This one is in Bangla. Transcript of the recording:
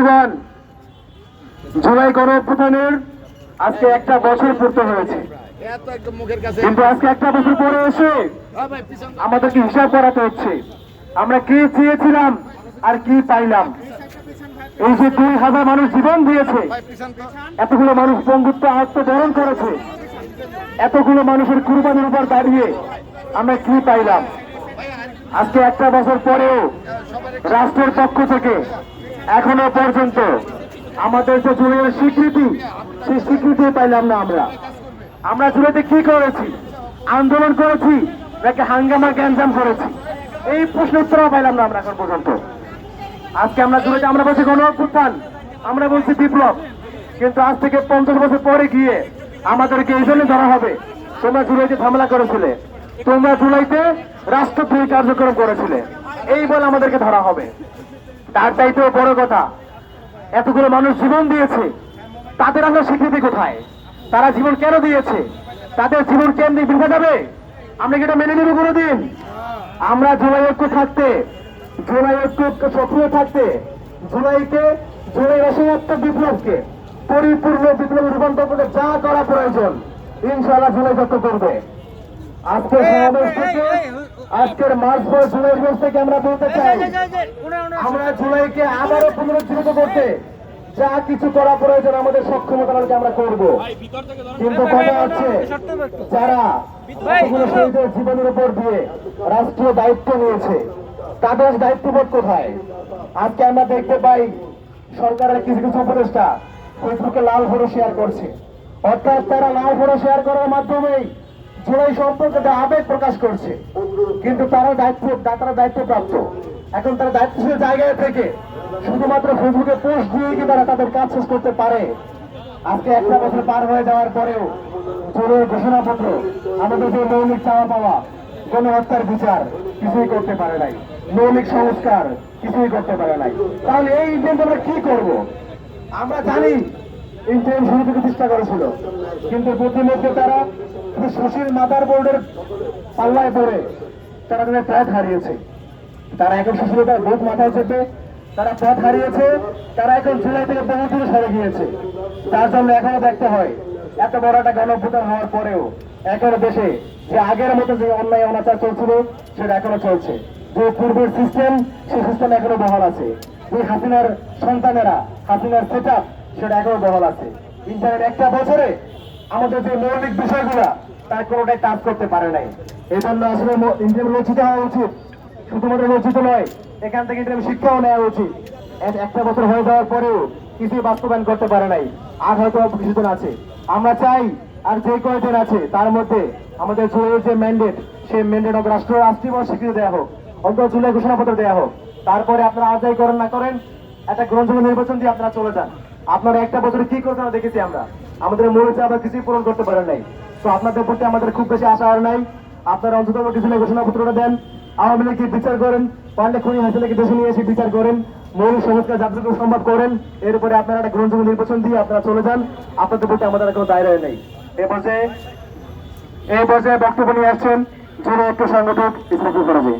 বন্ধুগণ, জুলাই গণঅভ্যুত্থানের আজকে একটা বছর পূর্ত হয়েছে, কিন্তু আজকে একটা বছর পরে এসে আমাদেরকে হিসাব করাতে হচ্ছে আমরা কি চেয়েছিলাম আর কি পাইলাম। এই যে 2000 মানুষ জীবন দিয়েছে, এতগুলো মানুষ বন্ধুত্ব আত্মবরণ করেছে, এতগুলো মানুষের কুরবানির উপর দাঁড়িয়ে আমরা কি পাইলাম। আজকে একটা বছর পরেও রাষ্ট্রের পক্ষ থেকে এখনো পর্যন্ত আমাদের যে জুলাইয়ের স্বীকৃতি, সেই স্বীকৃতি পাইলাম না। আমরা জুলাইতে কি করেছি? আন্দোলন করেছি নাকি হাঙ্গামা গ্যাঞ্জাম করেছি? এই প্রশ্ন উত্তরও পাইলাম না আমরা এখন পর্যন্ত। আজকে আমরা জুলাইতে আমরা বলছি গণঅভ্যুত্থান, আমরা বলছি বিপ্লব, কিন্তু আজ থেকে 50 বছর পরে গিয়ে আমাদেরকে এই জন্য ধরা হবে তোমরা জুলাইতে ঝামেলা করেছিলে, তোমরা জুলাইতে রাষ্ট্রদ্রোহী কার্যক্রম করেছিলে, এই বলে আমাদেরকে ধরা হবে। তার চাইতেও বড় কথা, এতগুলো মানুষ জীবন দিয়েছে, তাদের আমরা স্বীকৃতি কোথায়? তারা জীবন কেন দিয়েছে? তাদের জীবন কেমনি বৃথা যাবে? আমরা কি এটা মেনে নেব কোনোদিন? আমরা জুলাই ঐক্য থাকতে, জুলাই ঐক্য সক্রিয় থাকতে, জুলাই রসাত্মক বিপ্লবকে পরিপূর্ণ বিপ্লব রূপান্তর করতে যা করা প্রয়োজন ইনশাআল্লাহ জুলাই ঐক্য করবে। আজকে সমাবেশ থেকে, আজকের মার্চ পর জুলাই মাস থেকে আমরা বলতে চাই, আমরা জুলাইকে আবারও পুনরুজ্জীবিত করতে যা কিছু করা প্রয়োজন আমাদের সক্ষমতা আমরা করব। কিন্তু কথা হচ্ছে, যারা শহীদের জীবনের উপর দিয়ে রাষ্ট্রীয় দায়িত্ব নিয়েছে তাদের দায়িত্ববোধ কোথায়? আজকে আমরা দেখতে পাই সরকারের কিছু কিছু উপদেষ্টা ফেসবুকে লাল ফটো শেয়ার করছে, অর্থাৎ তারা লাল ফটো শেয়ার করার মাধ্যমেই জুলাই সম্পর্কে আবেগ প্রকাশ করছে, কিন্তু তারা দায়িত্বপ্রাপ্ত। এখন তারা দায়িত্বশীল জায়গায় থেকে শুধুমাত্র ফেসবুকে পোস্ট দিয়ে কি তারা তাদের কাজ শেষ করতে পারে? আজকে একটা বছর পার হয়ে যাওয়ার পরেও জুলাই ঘোষণাপত্র, আমাদের যে মৌলিক চাওয়া পাওয়া, গণহত্যার বিচার কিছুই করতে পারে নাই, মৌলিক সংস্কার কিছুই করতে পারে নাই। তাহলে এই ইন্ডিয়ান আমরা কি করব? আমরা জানি ইন্ডিয়ান শুরু থেকে চেষ্টা করেছিল, কিন্তু প্রতিমধ্যে তারা সুশীল মাদার বোর্ডের পাল্লায় পড়ে তারা তাদের পথ হারিয়েছে। তারা এখন সুশীলতার ভোট মাথায় চেপে তারা পথ হারিয়েছে, তারা এখন জুলাই থেকে বহু দূরে সরে গিয়েছে। তার জন্য এখনো দেখতে হয়, এত বড় একটা গণঅভ্যুত্থান হওয়ার পরেও এখনো দেশে যে আগের মতো যে অন্যায় অনাচার চলছিল সেটা এখনো চলছে, যে পূর্বের সিস্টেম সেই সিস্টেম এখনো বহাল আছে, যে হাসিনার সন্তানেরা, হাসিনার সেট আপ সেটা এখনো বহাল আছে। ইন্টারনেট একটা বছরে আমাদের যে মৌলিক বিষয়গুলা তার কোনোটাই কাজ করতে পারে নাই। এই জন্য আসলে ইন্ডিয়ান লজ্জিত হওয়া উচিত, শুধুমাত্র লজ্জিত নয়, এখান থেকে শিক্ষাও নেওয়া উচিত। একটা বছর হয়ে যাওয়ার পরেও কিছুই বাস্তবায়ন করতে পারে নাই, আর হয়তো অল্প কিছুদিন আছে। আমরা চাই আর যে কয়েকদিন আছে তার মধ্যে আমাদের জুলাইয়ের যে ম্যান্ডেট, সেই ম্যান্ডেট রাষ্ট্রীয় স্বীকৃতি দেওয়া হোক, অন্তত জুলাই ঘোষণাপত্র দেওয়া হোক। তারপরে আপনারা আদায় করেন না করেন একটা গ্রহণযোগ্য নির্বাচন দিয়ে আপনারা চলে যান। আপনারা একটা বছরে কি করছেন দেখেছি আমরা, আমাদের মৌলিক চাওয়া কিছুই পূরণ করতে পারেন নাই। তো আপনাদের প্রতি আমাদের খুব বেশি আশা আর নাই। আপনারা অন্তত জুলাই ঘোষণাপত্রটা দেন, আওয়ামী লীগকে বিচার করেন, পান্ডে খুনি হাসিনাকে দেশে নিয়ে এসে বিচার করেন, মৌলিক সংস্কার যতটুকু সম্ভব করেন। এরপরে আপনারা একটা গ্রহণযোগ্য নির্বাচন দিয়ে আপনারা চলে যান। আপনাদের প্রতি আমাদের কোনো দায় নেই। এই পর্যায়ে বক্তব্য নিয়ে আসছেন জুলাই ঐক্য সংগঠক ইসলামপুর করাবে।